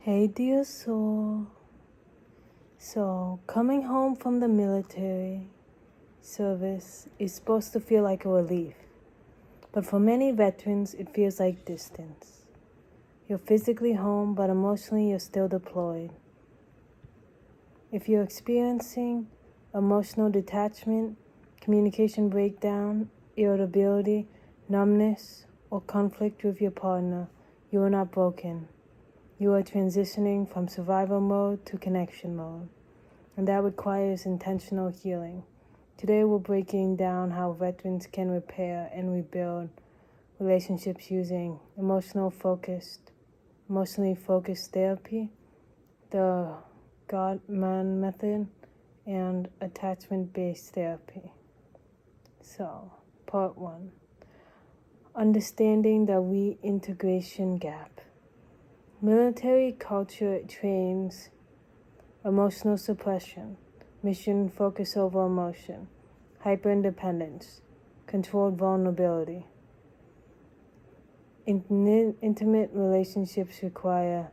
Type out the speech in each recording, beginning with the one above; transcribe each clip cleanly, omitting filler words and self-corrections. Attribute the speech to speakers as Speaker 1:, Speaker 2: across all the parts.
Speaker 1: Hey dear soul. So, coming home from the military service is supposed to feel like a relief. But for many veterans, it feels like distance. You're physically home, but emotionally you're still deployed. If you're experiencing emotional detachment, communication breakdown, irritability, numbness, or conflict with your partner, you are not broken. You are transitioning from survival mode to connection mode, and that requires intentional healing. Today we're breaking down how veterans can repair and rebuild relationships using emotionally focused therapy, the Gottman method, and attachment-based therapy. So, part 1. Understanding the reintegration gap. Military culture trains emotional suppression, mission focus over emotion, hyperindependence, controlled vulnerability. Intimate relationships require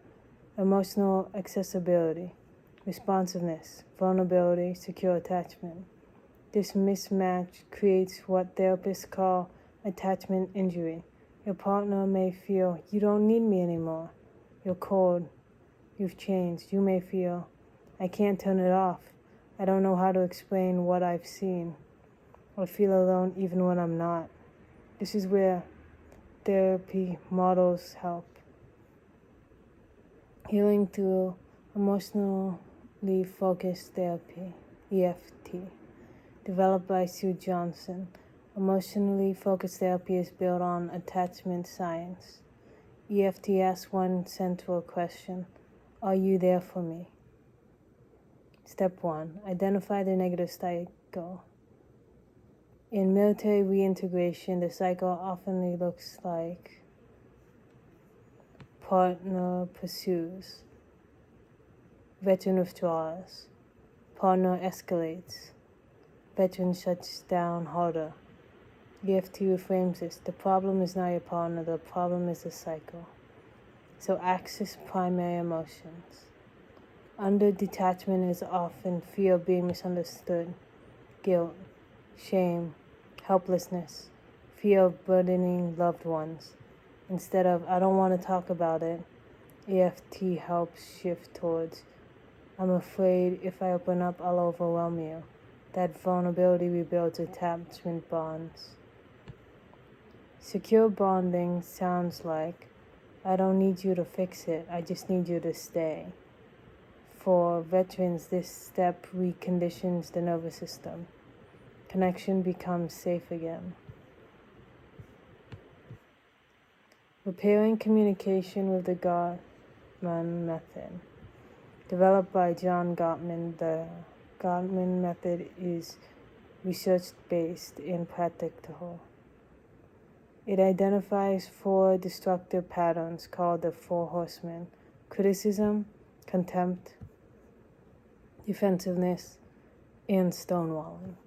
Speaker 1: emotional accessibility, responsiveness, vulnerability, secure attachment. This mismatch creates what therapists call attachment injury. Your partner may feel, you don't need me anymore. You're cold. You've changed. You may feel, I can't turn it off. I don't know how to explain what I've seen. I feel alone even when I'm not. This is where therapy models help. Healing through emotionally focused therapy, EFT, developed by Sue Johnson. Emotionally focused therapy is built on attachment science. EFT asks one central question: are you there for me? Step 1. Identify the negative cycle. In military reintegration, the cycle often looks like partner pursues, veteran withdraws, partner escalates, veteran shuts down harder. EFT reframes this. The problem is not your partner, the problem is the cycle. So access primary emotions. Under detachment is often fear of being misunderstood, guilt, shame, helplessness, fear of burdening loved ones. Instead of, I don't want to talk about it, EFT helps shift towards, I'm afraid if I open up, I'll overwhelm you. That vulnerability rebuilds attachment bonds. Secure bonding sounds like, I don't need you to fix it, I just need you to stay. For veterans, this step reconditions the nervous system. Connection becomes safe again. Repairing communication with the Gottman method. Developed by John Gottman, the Gottman method is research-based and practical. It identifies 4 destructive patterns called the 4 horsemen: criticism, contempt, defensiveness, and stonewalling.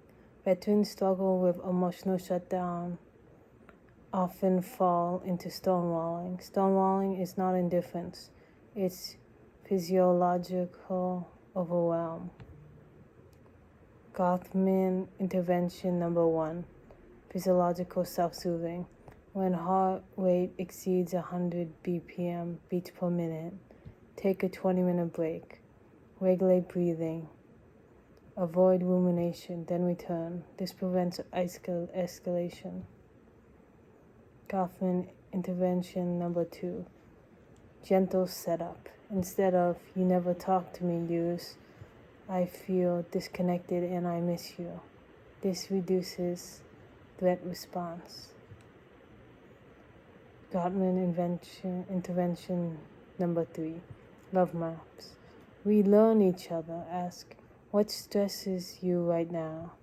Speaker 1: Veterans struggle with emotional shutdown, often fall into stonewalling. Stonewalling is not indifference, it's physiological overwhelm. Gottman intervention number 1, physiological self-soothing. When heart rate exceeds 100 BPM, beats per minute, take a 20-minute break. Regulate breathing. Avoid rumination, then return. This prevents escalation. Gottman intervention number 2, gentle setup. Instead of, you never talk to me, use, I feel disconnected and I miss you. This reduces threat response. Gottman intervention number 3, love maps. We learn each other. Ask, what stresses you right now?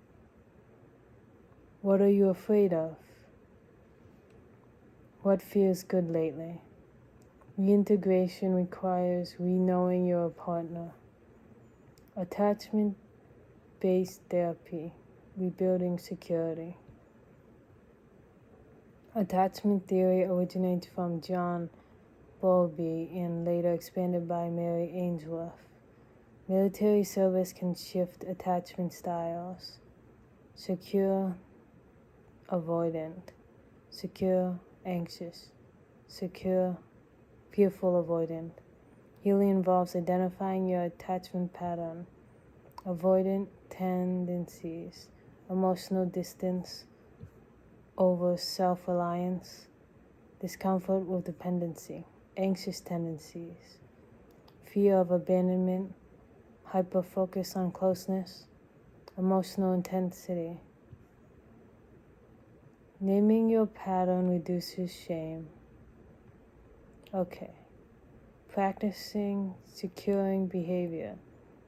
Speaker 1: What are you afraid of? What feels good lately? Reintegration requires re-knowing your partner. Attachment-based therapy, rebuilding security. Attachment theory originates from John Bowlby and later expanded by Mary Ainsworth. Military service can shift attachment styles. Secure, avoidant. Secure, anxious. Secure, fearful, avoidant. Healing involves identifying your attachment pattern, avoidant tendencies, emotional distance over self-reliance, discomfort with dependency, anxious tendencies, fear of abandonment, hyper-focus on closeness, emotional intensity. Naming your pattern reduces shame. Okay. Practicing securing behavior.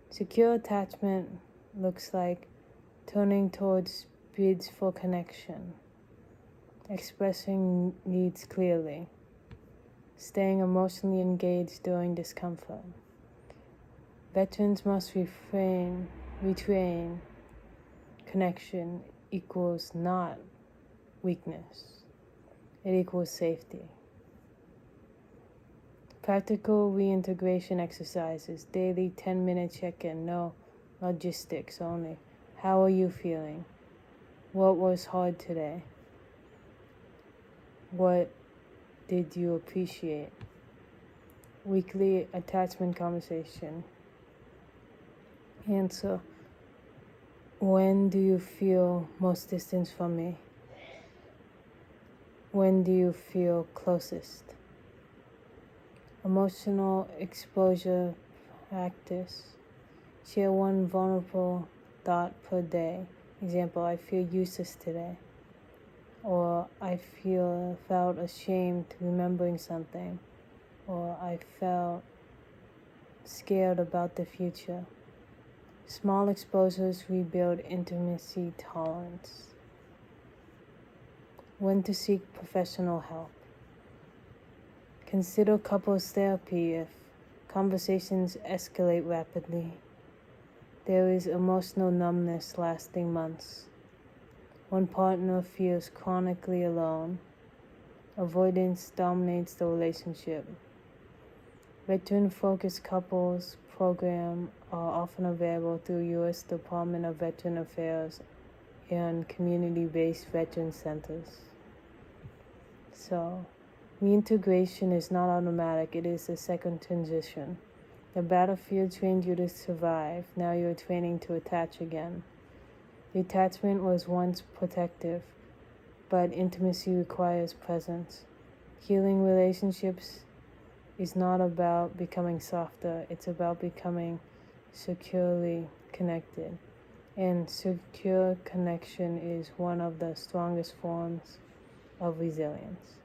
Speaker 1: Secure attachment looks like turning towards bids for connection, expressing needs clearly, staying emotionally engaged during discomfort. Veterans must retrain connection equals not weakness. It equals safety. Practical reintegration exercises, daily 10-minute check-in, no logistics only. How are you feeling? What was hard today? What did you appreciate? Weekly attachment conversation. Answer. When do you feel most distance from me? When do you feel closest? Emotional exposure practice. Share one vulnerable thought per day. Example, I feel useless today. Or I felt ashamed remembering something. Or I felt scared about the future. Small exposures rebuild intimacy tolerance. When to seek professional help. Consider couples therapy if conversations escalate rapidly. There is emotional numbness lasting months. One partner feels chronically alone. Avoidance dominates the relationship. Veteran-focused couples programs are often available through U.S. Department of Veteran Affairs and community-based veteran centers. So, reintegration is not automatic, it is a second transition. The battlefield trained you to survive, now you're training to attach again. The attachment was once protective, but intimacy requires presence. Healing relationships is not about becoming softer, it's about becoming securely connected. And secure connection is one of the strongest forms of resilience.